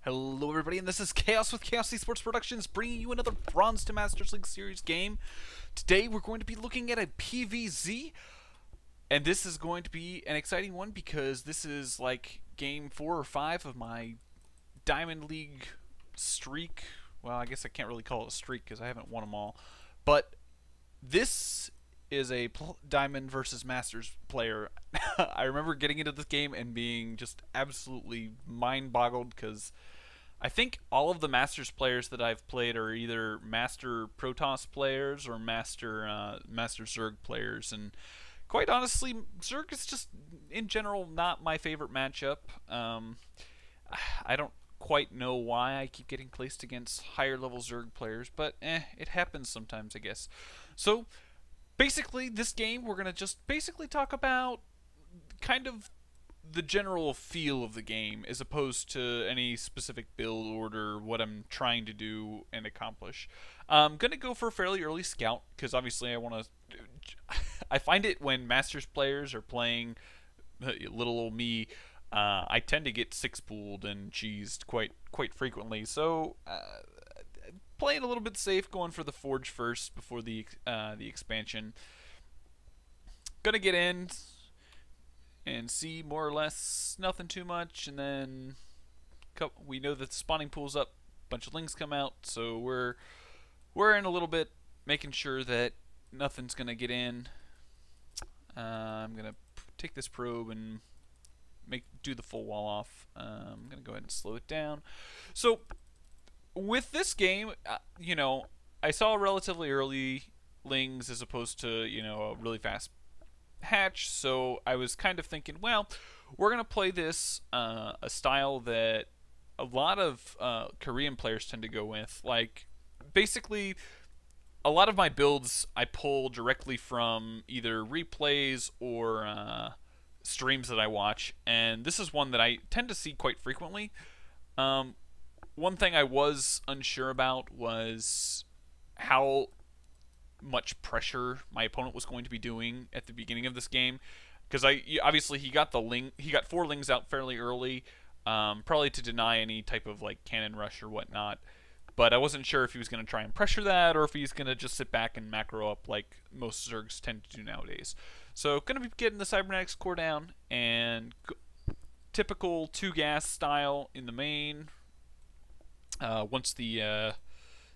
Hello everybody, and this is Chaos with Chaos Esports Productions, bringing you another Bronze to Masters League Series game. Today we're going to be looking at a PvZ, and this is going to be an exciting one because this is like game 4 or 5 of my Diamond League streak. Well, I guess I can't really call it a streak because I haven't won them all, but this is a Diamond versus Masters player. I remember getting into this game and being just absolutely mind-boggled because I think all of the Masters players that I've played are either Master Protoss players or Master Zerg players, and quite honestly, Zerg is just in general not my favorite matchup. I don't quite know why I keep getting placed against higher level Zerg players, but it happens sometimes, I guess. So basically, this game we're gonna just basically talk about kind of the general feel of the game as opposed to any specific build order, what I'm trying to do and accomplish. I'm gonna go for a fairly early scout because obviously I want to. I find it when Masters players are playing little old me, I tend to get six pooled and cheesed quite frequently. So playing a little bit safe, going for the forge first before the expansion. Gonna get in and see more or less nothing too much, and then we know that the spawning pool's up, a bunch of links come out, so we're in a little bit, making sure that nothing's gonna get in. I'm gonna take this probe and do the full wall off. I'm gonna go ahead and slow it down. So with this game, you know, I saw relatively early lings as opposed to, you know, a really fast hatch, so I was kind of thinking, well, we're gonna play this a style that a lot of Korean players tend to go with. Like, basically, a lot of my builds I pull directly from either replays or streams that I watch, and this is one that I tend to see quite frequently. One thing I was unsure about was how much pressure my opponent was going to be doing at the beginning of this game, because obviously he got 4 lings out fairly early, probably to deny any type of like cannon rush or whatnot. But I wasn't sure if he was going to try and pressure that, or if he's going to just sit back and macro up like most Zergs tend to do nowadays. So going to be getting the cybernetics core down, and typical 2 gas style in the main. Once the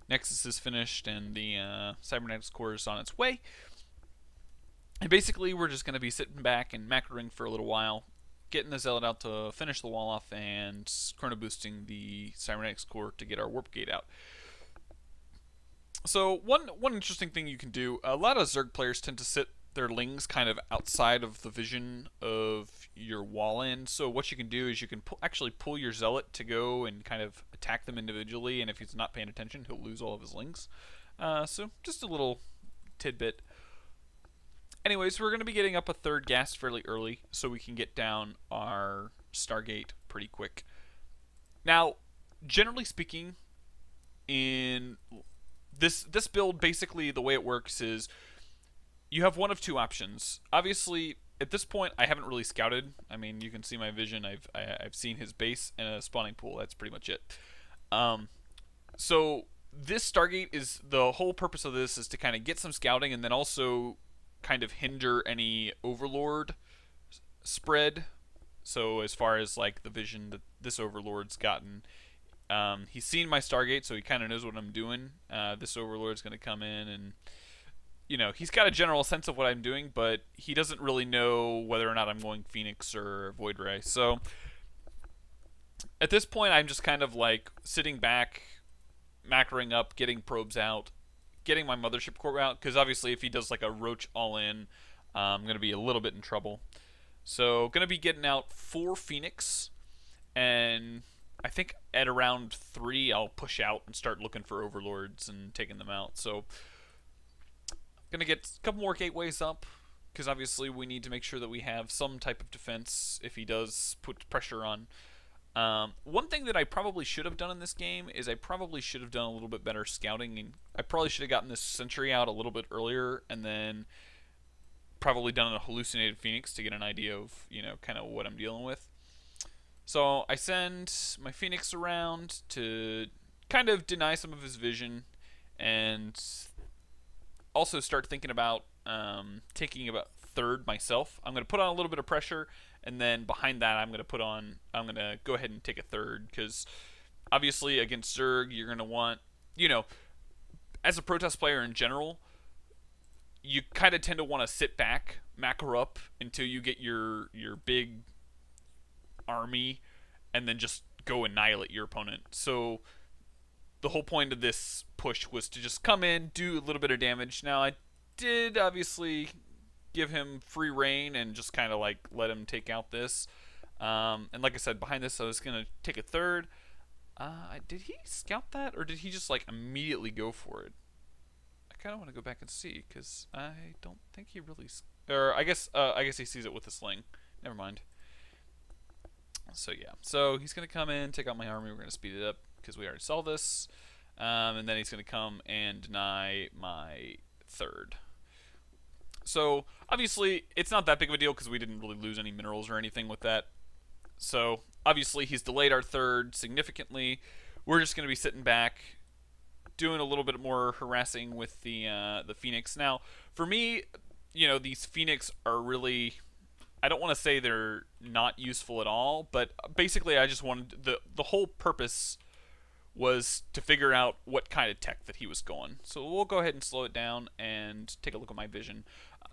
Nexus is finished and the cybernetics core is on its way, and basically we're just going to be sitting back and macroing for a little while, getting the zealot out to finish the wall off, and chrono boosting the cybernetics core to get our warp gate out. So one interesting thing you can do, a lot of Zerg players tend to sit their lings kind of outside of the vision of your wall in. So what you can do is you can actually pull your zealot to go and kind of attack them individually, and if he's not paying attention, he'll lose all of his lings. So just a little tidbit. Anyways, we're going to be getting up a 3rd gas fairly early, so we can get down our Stargate pretty quick. Now, generally speaking, in this build, basically the way it works is you have one of 2 options. Obviously, at this point, I haven't really scouted. I mean, you can see my vision. I've seen his base and a spawning pool. That's pretty much it. So this Stargate is, the whole purpose of this is to kind of get some scouting and then also kind of hinder any Overlord spread. So as far as like the vision that this Overlord's gotten, he's seen my Stargate, so he kind of knows what I'm doing. This Overlord's going to come in and, you know, he's got a general sense of what I'm doing, but he doesn't really know whether or not I'm going Phoenix or Void Ray. So at this point, I'm just kind of like sitting back, macroing up, getting probes out, getting my mothership core out, because obviously if he does like a roach all-in, I'm going to be a little bit in trouble. So going to be getting out 4 Phoenix, and I think at around 3 I'll push out and start looking for Overlords and taking them out. So gonna get a couple more gateways up, because obviously we need to make sure that we have some type of defense if he does put pressure on. One thing that I probably should have done in this game is I probably should have done a little bit better scouting, and I probably should have gotten this sentry out a little bit earlier, and then probably done a hallucinated Phoenix to get an idea of, you know, kind of what I'm dealing with. So I send my Phoenix around to kind of deny some of his vision, and also start thinking about taking about third myself. I'm going to put on a little bit of pressure, and then behind that I'm going to go ahead and take a third, because obviously against Zerg you're going to want, as a Protoss player in general, you kind of tend to want to sit back, macro up until you get your big army, and then just go annihilate your opponent. So the whole point of this push was to just come in, do a little bit of damage. Now I did obviously give him free reign and just kind of like let him take out this. And like I said, behind this I was going to take a third. Did he scout that, or did he just like immediately go for it? I kind of want to go back and see, because I don't think he really... Or I guess he sees it with the sling. Never mind. So yeah, so he's going to come in, take out my army. We're going to speed it up because we already saw this. And then he's going to come and deny my third. So obviously it's not that big of a deal because we didn't really lose any minerals or anything with that. So obviously he's delayed our third significantly. We're just going to be sitting back, doing a little bit more harassing with the Phoenix. Now, for me, these Phoenix are really... I don't want to say they're not useful at all, but basically I just wanted... The whole purpose was to figure out what kind of tech that he was going. So we'll go ahead and slow it down and take a look at my vision.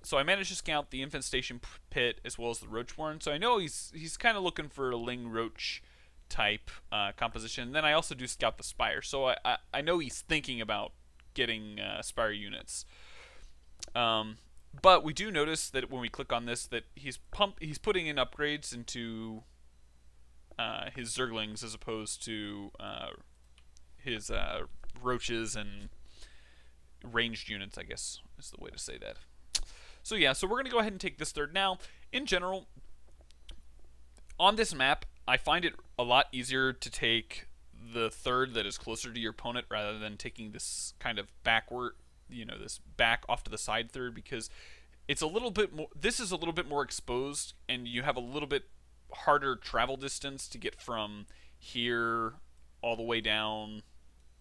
So I managed to scout the infestation pit as well as the roach warren. So I know he's kind of looking for a ling roach type composition. And then I also do scout the spire. So I know he's thinking about getting spire units. But we do notice that when we click on this, that he's putting in upgrades into his zerglings as opposed to his roaches and ranged units, I guess is the way to say that. So yeah, so we're going to go ahead and take this third. Now, in general, on this map, I find it a lot easier to take the third that is closer to your opponent rather than taking this kind of backward, this back off to the side third, because it's a little bit more... This is a little bit more exposed, and you have a little bit harder travel distance to get from here all the way down,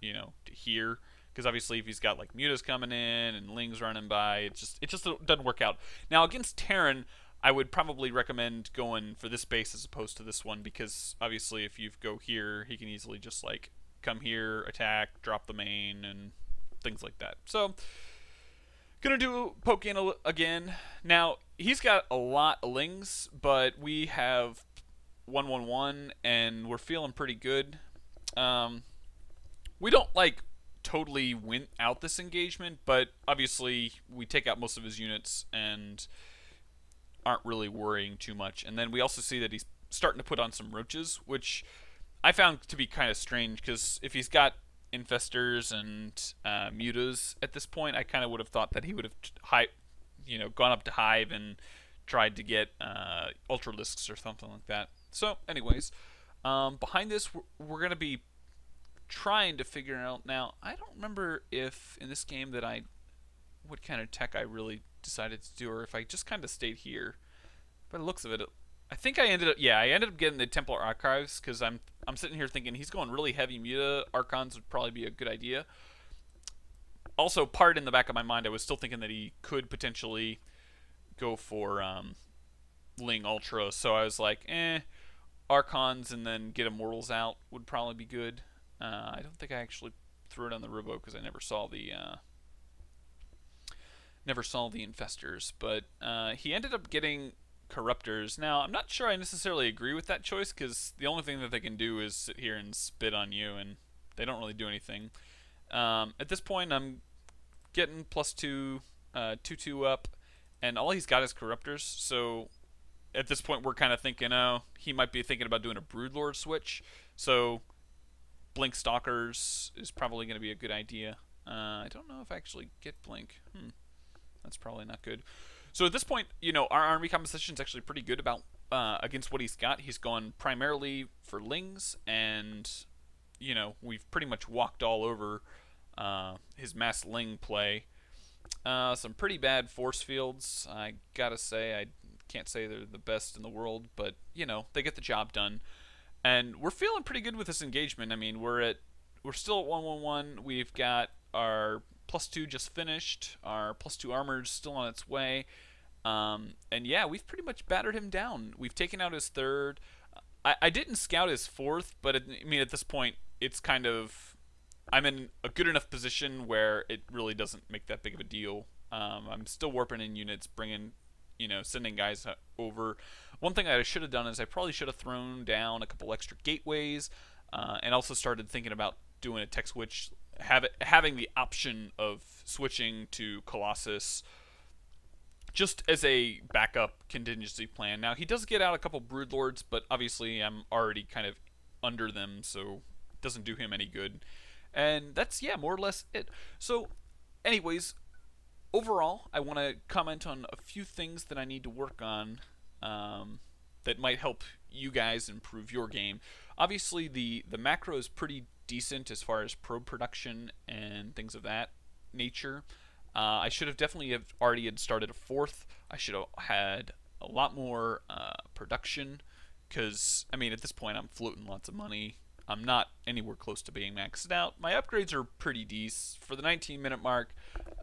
to here. Because obviously if he's got like mutas coming in and lings running by, it just doesn't work out. Now against Terran, I would probably recommend going for this base as opposed to this one, because obviously if you go here, he can easily just like come here, attack, drop the main, and things like that. So gonna do poke in again. Now he's got a lot of lings, but we have 1-1-1 and we're feeling pretty good. We don't like totally win out this engagement, but obviously we take out most of his units and aren't really worrying too much. And then we also see that he's starting to put on some roaches, which I found to be kind of strange, because if he's got infestors and mutas at this point, I kind of would have thought that he would have gone up to hive and tried to get ultralisks or something like that. So anyways, behind this we're going to be trying to figure out... Now, I don't remember if in this game that what kind of tech I really decided to do, or if I just kind of stayed here. By the looks of it, I think I ended up getting the Templar Archives, because I'm sitting here thinking he's going really heavy muta. Archons would probably be a good idea. Also, part in the back of my mind, I was still thinking that he could potentially go for Ling Ultra, so I was like, Archons and then get Immortals out would probably be good. I don't think I actually threw it on the Robo because I never saw the infestors, but he ended up getting Corruptors. Now, I'm not sure I necessarily agree with that choice, because the only thing that they can do is sit here and spit on you, and they don't really do anything. At this point, I'm getting +2, 2/2 up, and all he's got is Corruptors, so at this point we're kind of thinking, oh, he might be thinking about doing a Broodlord switch, so Blink Stalkers is probably going to be a good idea. I don't know if I actually get Blink. That's probably not good. So at this point, our army composition is actually pretty good about against what he's got. He's gone primarily for Lings, and we've pretty much walked all over his mass Ling play. Some pretty bad force fields, I gotta say. I can't say they're the best in the world, but they get the job done. And we're feeling pretty good with this engagement. I mean, we're still at 1-1-1. We've got our +2 just finished. Our +2 armor's still on its way. And yeah, we've pretty much battered him down. We've taken out his third. I didn't scout his fourth, but I mean, at this point, it's kind of, I'm in a good enough position where it really doesn't make that big of a deal. I'm still warping in units, bringing, sending guys over. One thing I should have done is I probably should have thrown down a couple extra gateways, and also started thinking about doing a tech switch, having the option of switching to Colossus just as a backup contingency plan. Now, he does get out a couple Broodlords, but obviously I'm already kind of under them, so it doesn't do him any good. And that's, yeah, more or less it. So, anyways, overall, I want to comment on a few things that I need to work on that might help you guys improve your game. Obviously, the macro is pretty decent as far as probe production and things of that nature. I should have definitely already had started a fourth. I should have had a lot more production, because, I mean, at this point I'm floating lots of money. I'm not anywhere close to being maxed out. My upgrades are pretty decent. For the 19-minute mark,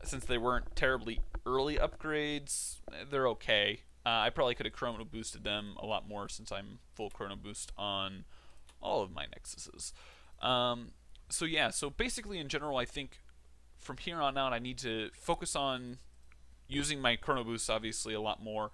since they weren't terribly early upgrades, they're okay. I probably could have chrono boosted them a lot more, since I'm full chrono boost on all of my Nexuses. So yeah, so basically in general, I think from here on out I need to focus on using my chrono boosts obviously a lot more,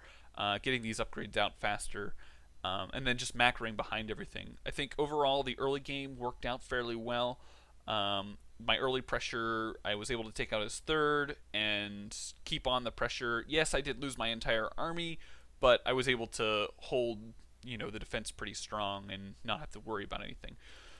getting these upgrades out faster, and then just macroing behind everything. I think overall the early game worked out fairly well. My early pressure, I was able to take out his third and keep on the pressure. Yes, I did lose my entire army, but I was able to hold, the defense pretty strong and not have to worry about anything.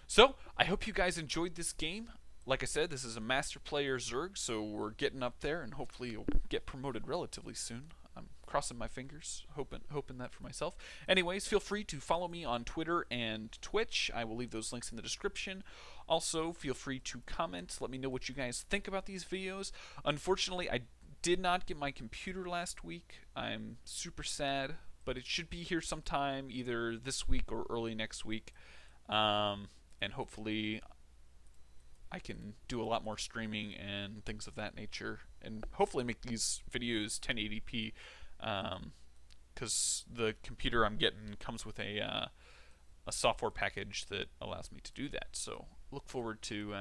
So, I hope you guys enjoyed this game. Like I said, this is a Master Player Zerg, so we're getting up there, and hopefully you'll get promoted relatively soon. I'm crossing my fingers, hoping that for myself. Anyways, feel free to follow me on Twitter and Twitch. I will leave those links in the description. Also, feel free to comment. Let me know what you guys think about these videos. Unfortunately, I did not get my computer last week. I'm super sad, but it should be here sometime, either this week or early next week. And hopefully I can do a lot more streaming and things of that nature, and hopefully make these videos 1080p, because the computer I'm getting comes with a software package that allows me to do that. So look forward to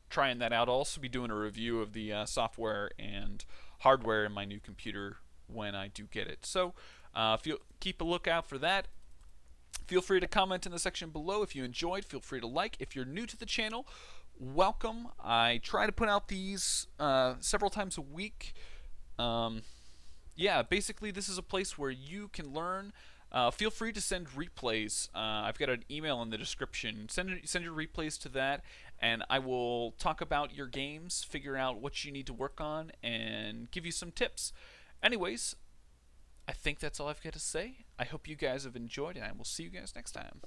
trying that out. I'll also be doing a review of the software and hardware in my new computer when I do get it. So keep a lookout for that. Feel free to comment in the section below if you enjoyed. Feel free to like. If you're new to the channel, welcome. I try to put out these several times a week. Yeah, basically this is a place where you can learn. Feel free to send replays. I've got an email in the description. Send your replays to that, and I will talk about your games, figure out what you need to work on, and give you some tips. Anyways, I think that's all I've got to say. I hope you guys have enjoyed, and I will see you guys next time.